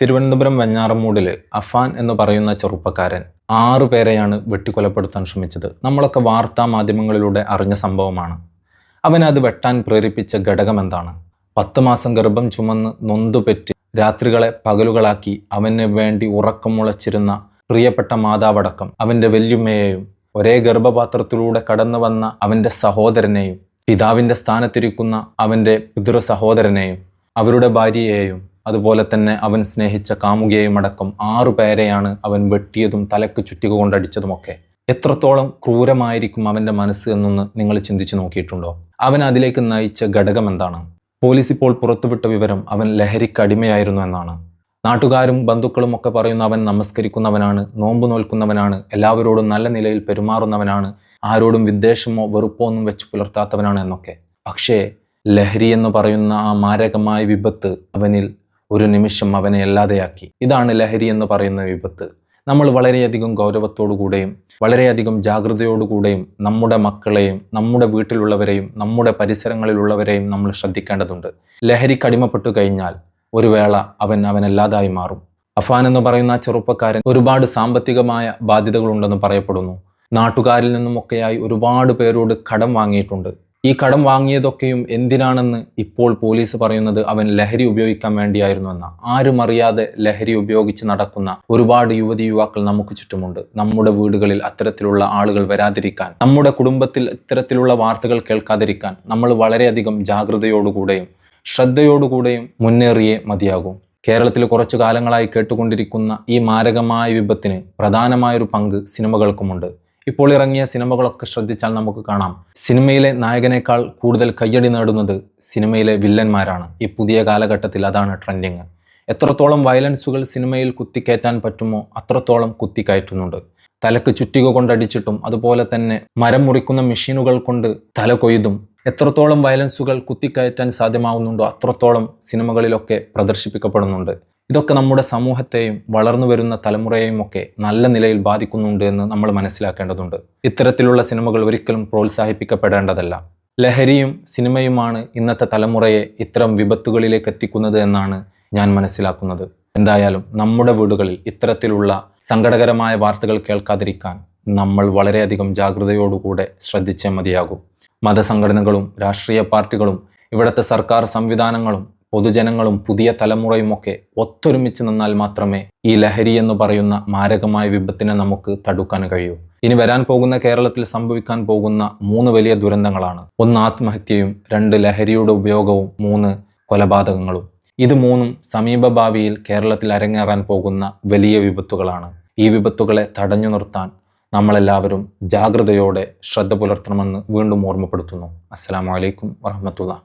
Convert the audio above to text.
തിരുവനന്തപുരം വെഞ്ഞാറമൂടിൽ അഫാൻ എന്ന് പറയുന്ന ചെറുപ്പക്കാരൻ 6 പേരെയാണ് വെട്ടിക്കൊലപ്പെടുത്താൻ ശ്രമിച്ചത്. നമ്മളൊക്കെ വാർത്താ മാധ്യമങ്ങളിലൂടെ അറിഞ്ഞ സംഭവമാണ്. അവനെ അത് വെട്ടാൻ പ്രേരിപ്പിച്ച ഘടകം എന്താണ്? 10 മാസം ഗർഭം ചുമന്ന് നൊന്തുപെറ്റ് രാത്രികളെ പകലുകളാക്കി അവന് വേണ്ടി ഉറക്കം മുളച്ചിരുന്ന പ്രിയപ്പെട്ട മാതാവടക്കം അവൻ്റെ വല്യുമ്മയെയും ഒരേ ഗർഭപാത്രത്തിലൂടെ കടന്നു വന്ന അവൻ്റെ സഹോദരനെയും പിതാവിൻ്റെ സ്ഥാനത്തിരിക്കുന്ന അവൻ്റെ പിതൃ സഹോദരനെയും അവരുടെ ഭാര്യയെയും അതുപോലെ തന്നെ അവൻ സ്നേഹിച്ച കാമുകിയെയും അടക്കം 6 പേരെയാണ് അവൻ വെട്ടിയതും തലക്ക് ചുറ്റിക കൊണ്ടടിച്ചതുമൊക്കെ. എത്രത്തോളം ക്രൂരമായിരിക്കും അവൻ്റെ മനസ്സ് എന്നൊന്ന് നിങ്ങൾ ചിന്തിച്ചു നോക്കിയിട്ടുണ്ടോ? അവൻ അതിലേക്ക് നയിച്ച ഘടകം എന്താണ്? പോലീസ് ഇപ്പോൾ പുറത്തുവിട്ട വിവരം അവൻ ലഹരിക്ക് അടിമയായിരുന്നു എന്നാണ്. നാട്ടുകാരും ബന്ധുക്കളും ഒക്കെ പറയുന്ന അവൻ നമസ്കരിക്കുന്നവനാണ്, നോമ്പ് നോൽക്കുന്നവനാണ്, എല്ലാവരോടും നല്ല നിലയിൽ പെരുമാറുന്നവനാണ്, ആരോടും വിദ്വേഷമോ വെറുപ്പോ ഒന്നും വെച്ച് പുലർത്താത്തവനാണ് എന്നൊക്കെ. പക്ഷേ ലഹരി എന്ന് പറയുന്ന ആ മാരകമായ വിപത്ത് അവനിൽ ഒരു നിമിഷം അവനെ അല്ലാതെയാക്കി. ഇതാണ് ലഹരി എന്ന് പറയുന്ന വിപത്ത്. നമ്മൾ വളരെയധികം ഗൗരവത്തോടുകൂടെയും വളരെയധികം ജാഗ്രതയോടുകൂടെയും നമ്മുടെ മക്കളെയും നമ്മുടെ വീട്ടിലുള്ളവരെയും നമ്മുടെ പരിസരങ്ങളിലുള്ളവരെയും നമ്മൾ ശ്രദ്ധിക്കേണ്ടതുണ്ട്. ലഹരിക്ക് അടിമപ്പെട്ടു കഴിഞ്ഞാൽ ഒരു വേള അവനല്ലാതായി മാറും. അഫാൻ എന്ന് പറയുന്ന ചെറുപ്പക്കാരൻ ഒരുപാട് സാമ്പത്തികമായ ബാധ്യതകളുണ്ടെന്ന് പറയപ്പെടുന്നു. നാട്ടുകാരിൽ നിന്നുമൊക്കെയായി ഒരുപാട് പേരോട് കടം വാങ്ങിയിട്ടുണ്ട്. ഈ കടം വാങ്ങിയതൊക്കെയും എന്തിനാണെന്ന് ഇപ്പോൾ പോലീസ് പറയുന്നത് അവൻ ലഹരി ഉപയോഗിക്കാൻ വേണ്ടിയായിരുന്നു എന്ന. ആരും അറിയാതെ ലഹരി ഉപയോഗിച്ച് നടക്കുന്ന ഒരുപാട് യുവതി യുവാക്കൾ നമുക്ക് ചുറ്റുമുണ്ട്. നമ്മുടെ വീടുകളിൽ അത്തരത്തിലുള്ള ആളുകൾ വരാതിരിക്കാൻ, നമ്മുടെ കുടുംബത്തിൽ ഇത്തരത്തിലുള്ള വാർത്തകൾ കേൾക്കാതിരിക്കാൻ നമ്മൾ വളരെയധികം ജാഗ്രതയോടുകൂടെയും ശ്രദ്ധയോടുകൂടെയും മുന്നേറിയേ മതിയാകും. കേരളത്തിൽ കുറച്ചു കാലങ്ങളായി കേട്ടുകൊണ്ടിരിക്കുന്ന ഈ മാരകമായ വിപത്തിന് പ്രധാനമായൊരു പങ്ക് സിനിമകൾക്കുമുണ്ട്. ഇപ്പോൾ ഇറങ്ങിയ സിനിമകളൊക്കെ ശ്രദ്ധിച്ചാൽ നമുക്ക് കാണാം, സിനിമയിലെ നായകനേക്കാൾ കൂടുതൽ കയ്യടി നേടുന്നത് സിനിമയിലെ വില്ലന്മാരാണ്. ഈ പുതിയ കാലഘട്ടത്തിൽ അതാണ് ട്രെൻഡിങ്. എത്രത്തോളം വയലൻസുകൾ സിനിമയിൽ കുത്തിക്കയറ്റാൻ പറ്റുമോ അത്രത്തോളം കുത്തിക്കയറ്റുന്നുണ്ട്. തലക്ക് ചുറ്റിക കൊണ്ടടിച്ചിട്ടും അതുപോലെ തന്നെ മരം മുറിക്കുന്ന മെഷീനുകൾ കൊണ്ട് തല കൊയ്തും എത്രത്തോളം വയലൻസുകൾ കുത്തിക്കയറ്റാൻ സാധ്യമാവുന്നുണ്ടോ അത്രത്തോളം സിനിമകളിലൊക്കെ പ്രദർശിപ്പിക്കപ്പെടുന്നുണ്ട്. ഇതൊക്കെ നമ്മുടെ സമൂഹത്തെയും വളർന്നു വരുന്ന തലമുറയെയും ഒക്കെ നല്ല നിലയിൽ ബാധിക്കുന്നുണ്ട് എന്ന് നമ്മൾ മനസ്സിലാക്കേണ്ടതുണ്ട്. ഇത്തരത്തിലുള്ള സിനിമകൾ ഒരിക്കലും പ്രോത്സാഹിപ്പിക്കപ്പെടേണ്ടതല്ല. ലഹരിയും സിനിമയുമാണ് ഇന്നത്തെ തലമുറയെ ഇത്തരം വിപത്തുകളിലേക്ക് എത്തിക്കുന്നത് എന്നാണ് ഞാൻ മനസ്സിലാക്കുന്നത്. എന്തായാലും നമ്മുടെ വീടുകളിൽ ഇത്തരത്തിലുള്ള സങ്കടകരമായ വാർത്തകൾ കേൾക്കാതിരിക്കാൻ നമ്മൾ വളരെയധികം ജാഗ്രതയോടുകൂടെ ശ്രദ്ധിച്ചേ മതിയാകൂ. മതസംഘടനകളും രാഷ്ട്രീയ പാർട്ടികളും ഇവിടുത്തെ സർക്കാർ സംവിധാനങ്ങളും പൊതുജനങ്ങളും പുതിയ തലമുറയുമൊക്കെ ഒത്തൊരുമിച്ച് നിന്നാൽ മാത്രമേ ഈ ലഹരി എന്ന് പറയുന്ന മാരകമായ വിപത്തിനെ നമുക്ക് തടുക്കാൻ കഴിയൂ. ഇനി വരാൻ പോകുന്ന കേരളത്തിൽ സംഭവിക്കാൻ പോകുന്ന 3 വലിയ ദുരന്തങ്ങളാണ്. 1 ആത്മഹത്യയും, 2 ലഹരിയുടെ ഉപയോഗവും, 3 കൊലപാതകങ്ങളും. ഇത് 3ഉം സമീപ ഭാവിയിൽ കേരളത്തിൽ അരങ്ങേറാൻ പോകുന്ന വലിയ വിപത്തുകളാണ്. ഈ വിപത്തുകളെ തടഞ്ഞു നിർത്താൻ നമ്മളെല്ലാവരും ജാഗ്രതയോടെ ശ്രദ്ധ പുലർത്തണമെന്ന് വീണ്ടും ഓർമ്മപ്പെടുത്തുന്നു. അസ്സലാമു അലൈക്കും വറഹ്മത്തുള്ളാഹി.